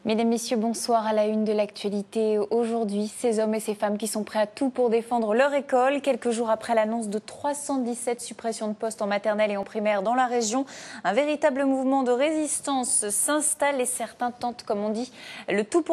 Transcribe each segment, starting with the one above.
Mesdames, Messieurs, bonsoir. À la une de l'actualité aujourd'hui, ces hommes et ces femmes qui sont prêts à tout pour défendre leur école. Quelques jours après l'annonce de 317 suppressions de postes en maternelle et en primaire dans la région, un véritable mouvement de résistance s'installe et certains tentent, comme on dit, le tout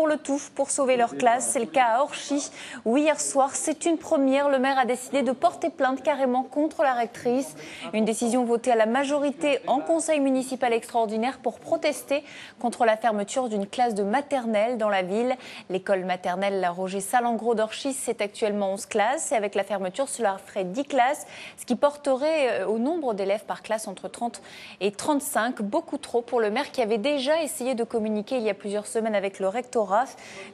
pour sauver leur classe. C'est le cas à Orchy où hier soir, c'est une première. Le maire a décidé de porter plainte carrément contre la rectrice. Une décision votée à la majorité en conseil municipal extraordinaire pour protester contre la fermeture d'une classe de maternelle dans la ville. L'école maternelle Roger Salengro d'Orchy, c'est actuellement 11 classes et avec la fermeture, cela ferait 10 classes, ce qui porterait au nombre d'élèves par classe entre 30 et 35, beaucoup trop pour le maire qui avait déjà essayé de communiquer il y a plusieurs semaines avec le rectorat,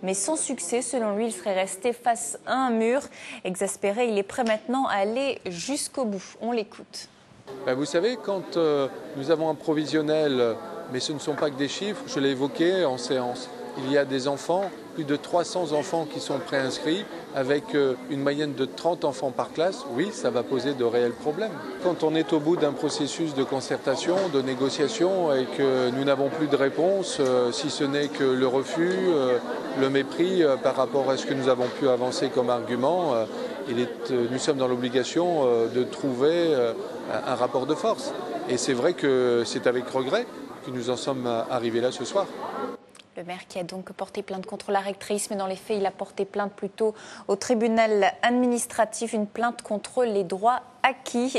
mais sans succès. Selon lui, il serait resté face à un mur. Exaspéré, il est prêt maintenant à aller jusqu'au bout. On l'écoute. Vous savez, quand nous avons un provisionnel, mais ce ne sont pas que des chiffres, je l'ai évoqué en séance, il y a des enfants, plus de 300 enfants qui sont préinscrits, avec une moyenne de 30 enfants par classe, oui, ça va poser de réels problèmes. Quand on est au bout d'un processus de concertation, de négociation, et que nous n'avons plus de réponse, si ce n'est que le refus, le mépris par rapport à ce que nous avons pu avancer comme argument, nous sommes dans l'obligation de trouver un rapport de force. Et c'est vrai que c'est avec regret que nous en sommes arrivés là ce soir. Le maire qui a donc porté plainte contre la rectrice, mais dans les faits, il a porté plainte plutôt au tribunal administratif, une plainte contre les droits acquis.